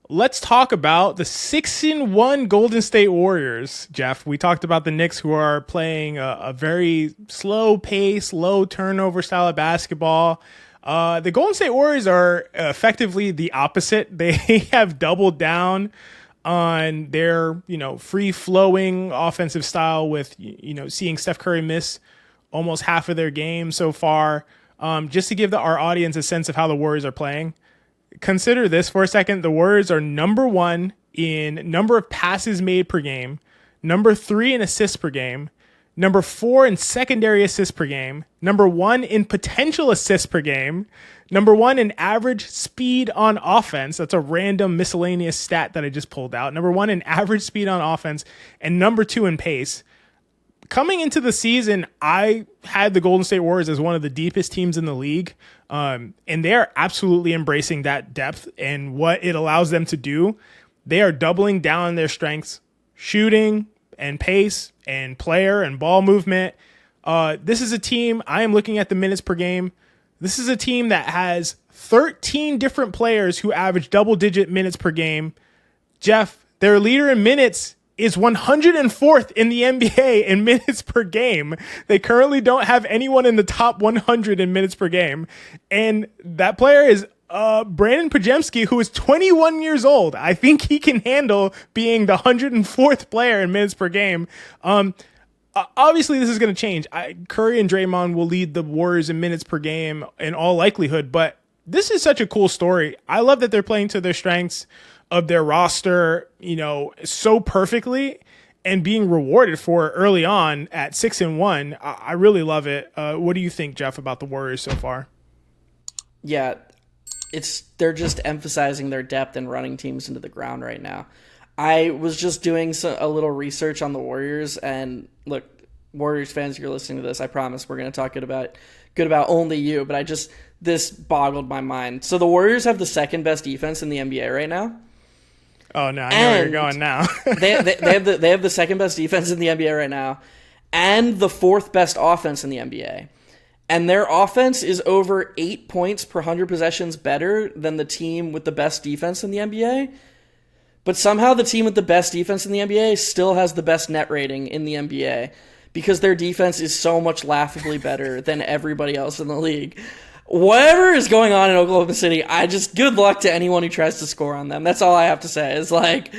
let's talk about the 6-1 Golden State Warriors, Geoff. We talked about the Knicks, who are playing a very slow pace, low turnover style of basketball. The Golden State Warriors are effectively the opposite. They have doubled down on their, free flowing offensive style with, seeing Steph Curry miss almost half of their game so far. Just to give our audience a sense of how the Warriors are playing, consider this for a second. The Warriors are number 1 in number of passes made per game, number 3 in assists per game, number 4 in secondary assists per game, number 1 in potential assists per game, number 1 in average speed on offense. That's a random miscellaneous stat that I just pulled out. Number 1 in average speed on offense, and number 2 in pace. Coming into the season, I had the Golden State Warriors as one of the deepest teams in the league, and they are absolutely embracing that depth and what it allows them to do. They are doubling down on their strengths, shooting and pace and player and ball movement. This is a team, I am looking at the minutes per game. This is a team that has 13 different players who average double-digit minutes per game. Geoff, their leader in minutes is 104th in the NBA in minutes per game. They currently don't have anyone in the top 100 in minutes per game. And that player is Brandon Pajemski, who is 21 years old. I think he can handle being the 104th player in minutes per game. Obviously, this is going to change. Curry and Draymond will lead the Warriors in minutes per game in all likelihood, but this is such a cool story. I love that they're playing to their strengths of their roster, so perfectly, and being rewarded for it early on at 6-1. I really love it. What do you think, Geoff, about the Warriors so far? Yeah, they're just emphasizing their depth and running teams into the ground right now. I was just doing a little research on the Warriors, and look, Warriors fans, you're listening to this, I promise we're going to talk good about only you, but this boggled my mind. So the Warriors have the second best defense in the NBA right now. Oh no, I know where you're going now. they have the second best defense in the NBA right now, and the fourth best offense in the NBA. And their offense is over 8 points per 100 possessions better than the team with the best defense in the NBA. But somehow the team with the best defense in the NBA still has the best net rating in the NBA because their defense is so much laughably better than everybody else in the league. Whatever is going on in Oklahoma City, good luck to anyone who tries to score on them. That's all I have to say. It's like,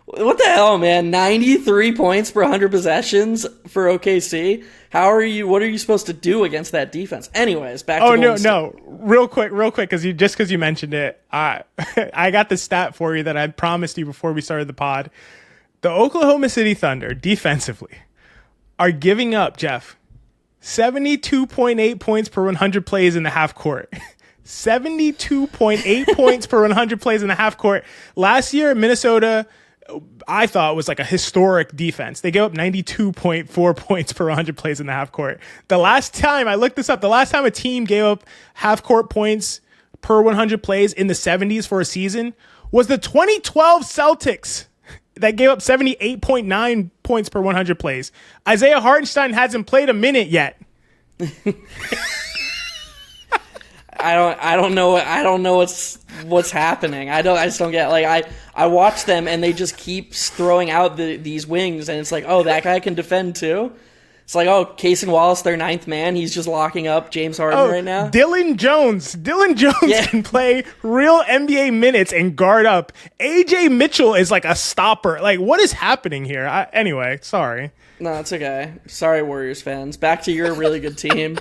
what the hell, man? 93 points per 100 possessions for OKC? What are you supposed to do against that defense? Anyways, back to Golden State. No. Real quick, because you mentioned it, I got the stat for you that I promised you before we started the pod. The Oklahoma City Thunder, defensively, are giving up, Geoff, 72.8 points per 100 plays in the half court. 72.8 points per 100 plays in the half court. Last year, Minnesota, I thought, was like a historic defense. They gave up 92.4 points per 100 plays in the half court. The last time a team gave up half court points per 100 plays in the 70s for a season was the 2012 Celtics that gave up 78.9 points per 100 plays. Isaiah Hartenstein hasn't played a minute yet. I don't know what's happening. I just don't get, I watch them and they just keep throwing out these wings, and it's like, oh, that guy can defend too. It's like, oh, Cason Wallace, their ninth man, he's just locking up James Harden right now. Dylan Jones can play real NBA minutes and guard up. AJ Mitchell is like a stopper. Like, what is happening here? Anyway, sorry. No, it's okay. Sorry, Warriors fans. Back to your really good team.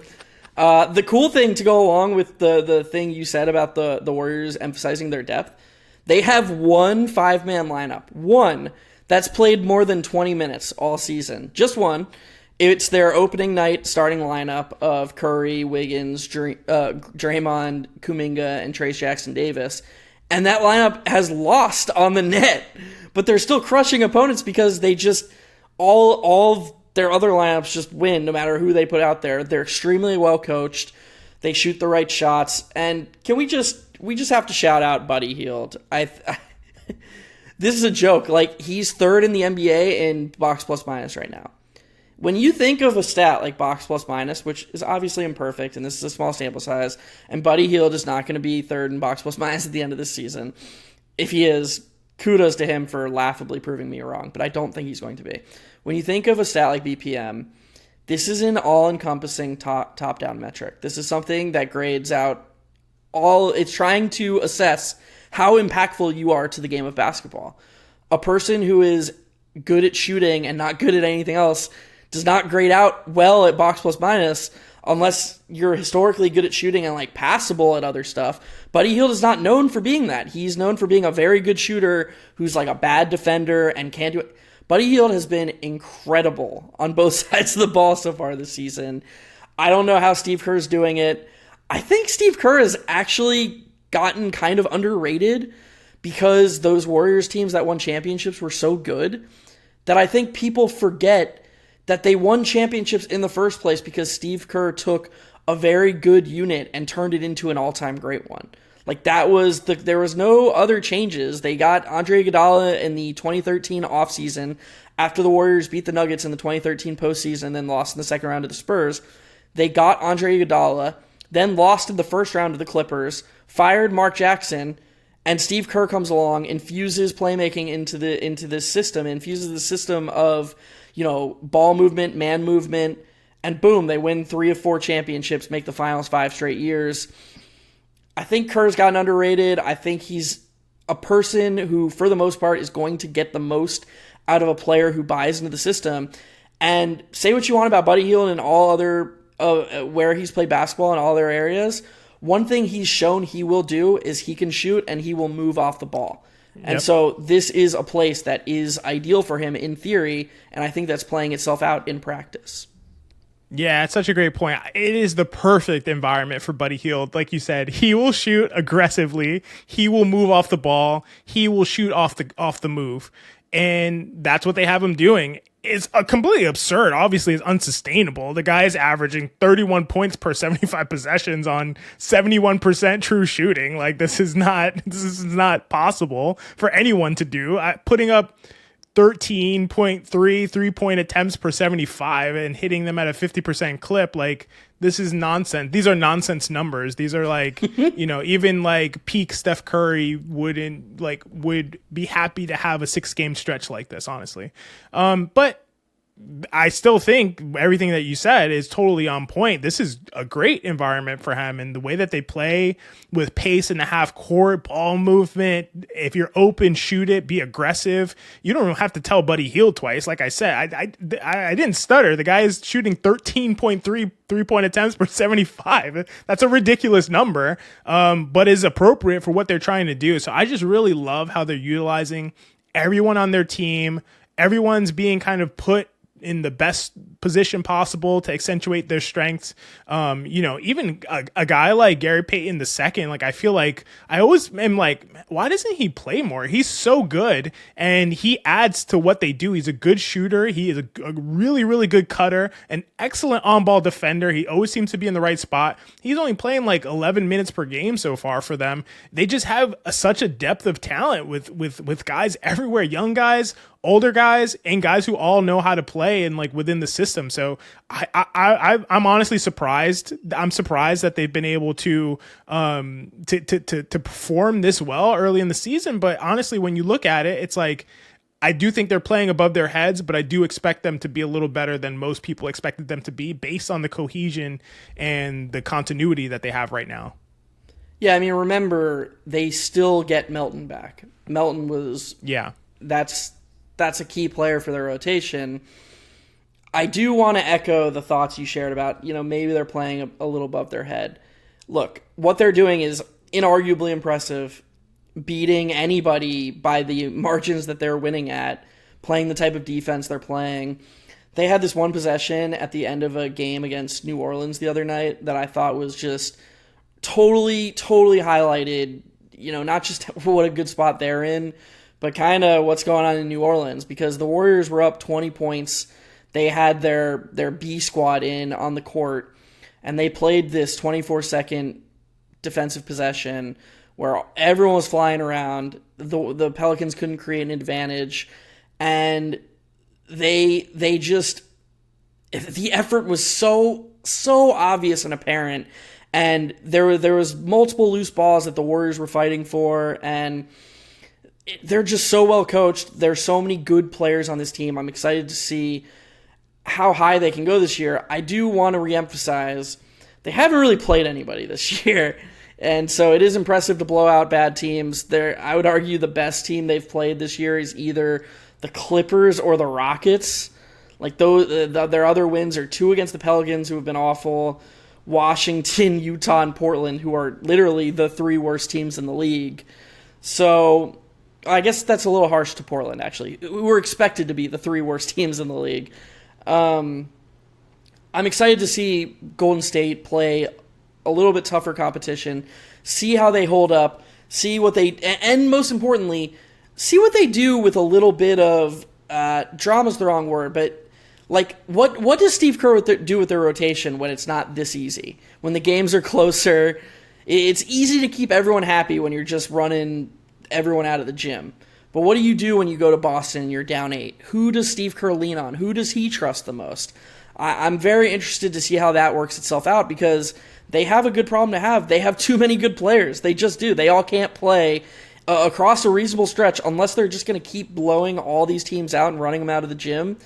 The cool thing to go along with the thing you said about the Warriors emphasizing their depth, they have one 5-man lineup. One that's played more than 20 minutes all season. Just one. It's their opening night starting lineup of Curry, Wiggins, Draymond, Kuminga, and Trayce Jackson-Davis. And that lineup has lost on the net. But they're still crushing opponents because they just, all of their other lineups just win no matter who they put out there. They're extremely well coached. They shoot the right shots. And we just have to shout out Buddy Hield. This is a joke. Like, he's third in the NBA in box plus minus right now. When you think of a stat like box plus minus, which is obviously imperfect, and this is a small sample size, and Buddy Hield is not going to be third in box plus minus at the end of this season. If he is, kudos to him for laughably proving me wrong, but I don't think he's going to be. When you think of a stat like BPM, this is an all-encompassing top-down metric. This is something that grades out it's trying to assess how impactful you are to the game of basketball. A person who is good at shooting and not good at anything else does not grade out well at box plus minus unless you're historically good at shooting and like passable at other stuff. Buddy Hield is not known for being that. He's known for being a very good shooter who's like a bad defender and can't do it. Buddy Hield has been incredible on both sides of the ball so far this season. I don't know how Steve Kerr is doing it. I think Steve Kerr has actually gotten kind of underrated because those Warriors teams that won championships were so good that I think people forget that they won championships in the first place because Steve Kerr took a very good unit and turned it into an all-time great one. Like there was no other changes. They got Andre Iguodala in the 2013 offseason after the Warriors beat the Nuggets in the 2013 postseason and then lost in the second round to the Spurs. They got Andre Iguodala, then lost in the first round to the Clippers, fired Mark Jackson, and Steve Kerr comes along, infuses playmaking into this system, infuses the system of, ball movement, man movement, and boom, they win 3 of 4 championships, make the finals 5 straight years. I think Kerr's gotten underrated. I think he's a person who, for the most part, is going to get the most out of a player who buys into the system. And say what you want about Buddy Hield and all other where he's played basketball in all their areas. One thing he's shown he will do is he can shoot and he will move off the ball. And so this is a place that is ideal for him in theory, and I think that's playing itself out in practice. Yeah, it's such a great point. It is the perfect environment for Buddy Hield. Like you said, he will shoot aggressively. He will move off the ball. He will shoot off the move. And that's what they have him doing. It's completely absurd. Obviously, it's unsustainable. The guy is averaging 31 points per 75 possessions on 71% true shooting. Like this is not possible for anyone to do. Putting up 13.3 3-point attempts per 75 and hitting them at a 50% clip. Like this is nonsense. These are nonsense numbers. These are like, even like peak Steph Curry would be happy to have a 6-game stretch like this, honestly. But I still think everything that you said is totally on point. This is a great environment for him, and the way that they play with pace in the half court, ball movement. If you're open, shoot it, be aggressive. You don't have to tell Buddy Hield twice. Like I said, I didn't stutter. The guy is shooting 13.3 3-point attempts per 75. That's a ridiculous number, but is appropriate for what they're trying to do. So I just really love how they're utilizing everyone on their team. Everyone's being kind of put in the best position possible to accentuate their strengths. Even a guy like Gary Payton II, like I feel like I always am like, why doesn't he play more? He's so good and he adds to what they do. He's a good shooter. He is a really, really good cutter, an excellent on-ball defender. He always seems to be in the right spot. He's only playing like 11 minutes per game so far for them. They just have such a depth of talent with guys everywhere, young guys, older guys, and guys who all know how to play and like within the system. So I'm honestly surprised. I'm surprised that they've been able to perform this well early in the season. But honestly, when you look at it, it's like, I do think they're playing above their heads, but I do expect them to be a little better than most people expected them to be based on the cohesion and the continuity that they have right now. Yeah, I mean, remember, they still get Melton back. Melton was... Yeah. That's a key player for their rotation. I do want to echo the thoughts you shared about, maybe they're playing a little above their head. Look, what they're doing is inarguably impressive, beating anybody by the margins that they're winning at, playing the type of defense they're playing. They had this one possession at the end of a game against New Orleans the other night that I thought was just totally highlighted, not just what a good spot they're in, but kind of what's going on in New Orleans, because the Warriors were up 20 points. They had their B squad in on the court, and they played this 24-second defensive possession where everyone was flying around. The Pelicans couldn't create an advantage, and they just, the effort was so obvious and apparent, and there was multiple loose balls that the Warriors were fighting for, and they're just so well coached. There's so many good players on this team. I'm excited to see how high they can go this year. I do want to reemphasize they haven't really played anybody this year. And so it is impressive to blow out bad teams. I would argue the best team they've played this year is either the Clippers or the Rockets. Like their other wins are 2 against the Pelicans, who have been awful, Washington, Utah, and Portland, who are literally the 3 worst teams in the league. So I guess that's a little harsh to Portland, actually. We were expected to be the 3 worst teams in the league. I'm excited to see Golden State play a little bit tougher competition, see how they hold up, see what they, and most importantly, see what they do with a little bit of, drama's the wrong word, but like, what does Steve Kerr do with their rotation when it's not this easy? When the games are closer, it's easy to keep everyone happy when you're just running everyone out of the gym. But what do you do when you go to Boston and you're down 8? Who does Steve Kerr lean on? Who does he trust the most? I'm very interested to see how that works itself out, because they have a good problem to have. They have too many good players. They just do. They all can't play across a reasonable stretch unless they're just going to keep blowing all these teams out and running them out of the gym.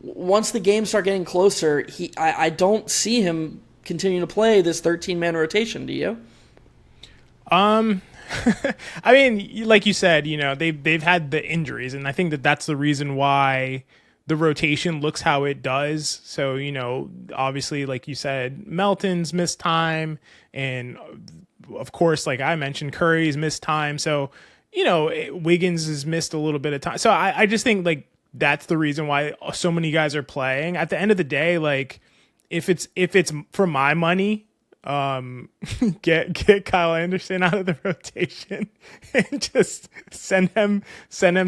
Once the games start getting closer, I don't see him continuing to play this 13-man rotation. Do you? I mean, like you said, they've had the injuries, and I think that's the reason why the rotation looks how it does. So, obviously, like you said, Melton's missed time, and of course, like I mentioned, Curry's missed time. So, Wiggins has missed a little bit of time. So I just think like that's the reason why so many guys are playing. At the end of the day, like if it's for my money, get Kyle Anderson out of the rotation and just send him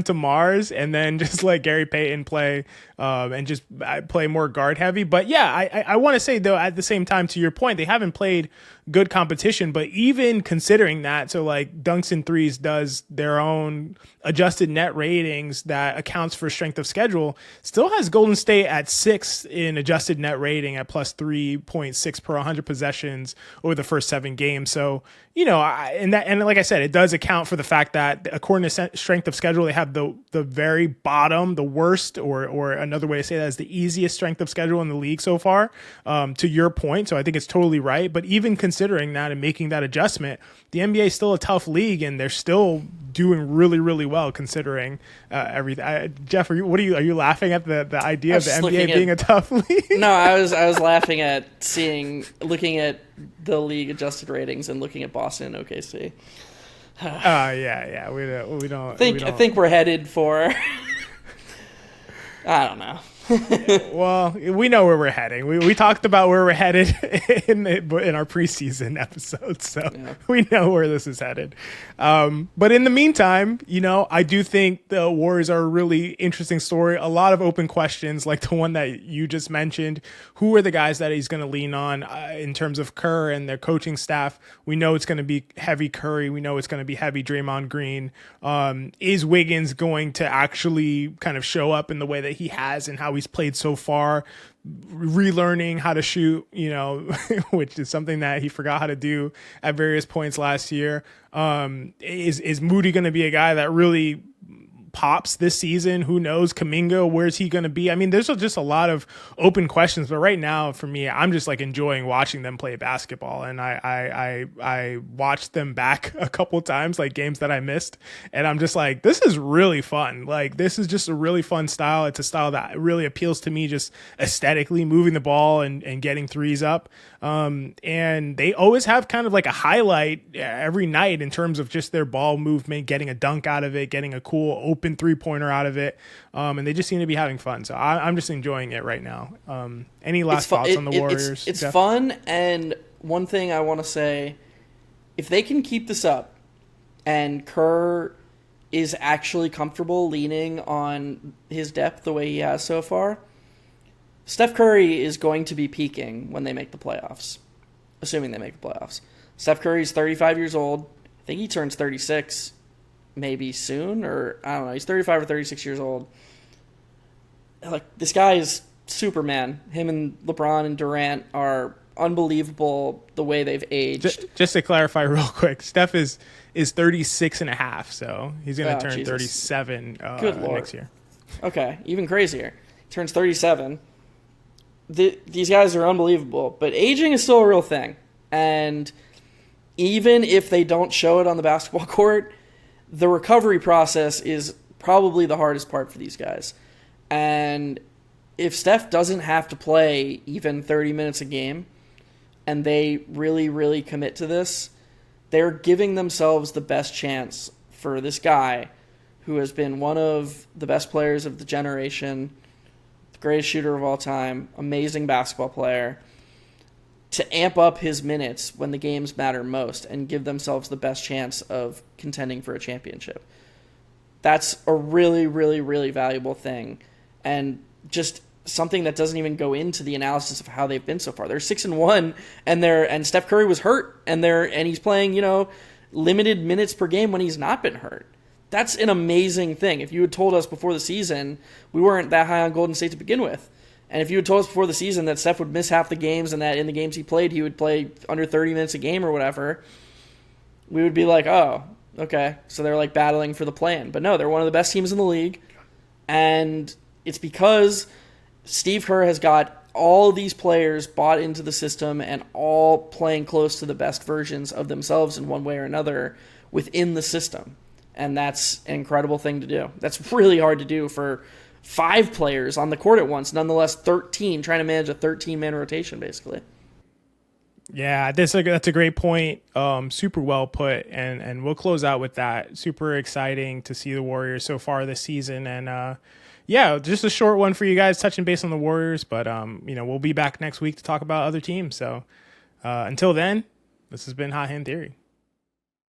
to Mars, and then just let Gary Payton play and just play more guard heavy. But yeah, I want to say though, at the same time, to your point, they haven't played good competition, but even considering that, so like Dunks and Threes does their own adjusted net ratings that accounts for strength of schedule, still has Golden State at 6th in adjusted net rating at plus 3.6 per 100 possessions over the first 7 games. So, and like I said, it does account for the fact that according to strength of schedule, they have the very bottom, the worst, or another way to say that is the easiest strength of schedule in the league so far, to your point. So I think it's totally right. But even considering that and making that adjustment, the NBA is still a tough league, and they're still doing really, really well considering everything. Geoff, are you laughing at the idea of the NBA being a tough league? No, I was laughing at looking at the league adjusted ratings and looking at Boston and OKC. Yeah. We don't. I think we're headed for. I don't know. Well, we know where we're heading. We talked about where we're headed in our preseason episode, so yeah. We know where this is headed. But in the meantime, I do think the Warriors are a really interesting story. A lot of open questions, like the one that you just mentioned. Who are the guys that he's going to lean on in terms of Kerr and their coaching staff? We know it's going to be heavy Curry. We know it's going to be heavy Draymond Green. Is Wiggins going to actually kind of show up in the way that he has and how he's played so far, relearning how to shoot, which is something that he forgot how to do at various points last year. Is Moody going to be a guy that really pops this season? Who knows? Kuminga, where's he going to be? I mean, there's just a lot of open questions, but right now for me, I'm just like enjoying watching them play basketball. And I watched them back a couple times, like games that I missed. And I'm just like, this is really fun. Like, this is just a really fun style. It's a style that really appeals to me, just aesthetically, moving the ball and getting threes up. And they always have kind of like a highlight every night in terms of just their ball movement, getting a dunk out of it, getting a cool open 3-pointer out of it. And they just seem to be having fun. So I'm just enjoying it right now. Any last thoughts on the Warriors? It's fun. And one thing I want to say, if they can keep this up and Kerr is actually comfortable leaning on his depth the way he has so far, Steph Curry is going to be peaking when they make the playoffs, assuming they make the playoffs. Steph Curry's 35 years old. I think he turns 36 maybe soon, or I don't know. He's 35 or 36 years old. Like, this guy is Superman. Him and LeBron and Durant are unbelievable the way they've aged. Just to clarify real quick, Steph is 36 and a half, so he's going to turn Jesus. 37 Good Lord. next year. Okay, even crazier. He turns 37. These guys are unbelievable, but aging is still a real thing. And even if they don't show it on the basketball court, the recovery process is probably the hardest part for these guys. And if Steph doesn't have to play even 30 minutes a game, and they really, really commit to this, they're giving themselves the best chance for this guy who has been one of the best players of the generation, the greatest shooter of all time, amazing basketball player, to amp up his minutes when the games matter most and give themselves the best chance of contending for a championship. That's a really, really, really valuable thing, and just something that doesn't even go into the analysis of how they've been so far. They're 6-1, and Steph Curry was hurt, and he's playing, limited minutes per game when he's not been hurt. That's an amazing thing. If you had told us before the season, we weren't that high on Golden State to begin with. And if you had told us before the season that Steph would miss half the games and that in the games he played, he would play under 30 minutes a game or whatever, we would be like, oh, okay. So they're like battling for the play-in. But no, they're one of the best teams in the league. And it's because Steve Kerr has got all these players bought into the system and all playing close to the best versions of themselves in one way or another within the system. And that's an incredible thing to do. That's really hard to do for 5 players on the court at once, nonetheless 13, trying to manage a 13-man rotation, basically. Yeah, that's a great point. Super well put, and we'll close out with that. Super exciting to see the Warriors so far this season, and yeah, just a short one for you guys, touching base on the Warriors, but we'll be back next week to talk about other teams. So until then, this has been Hot Hand Theory.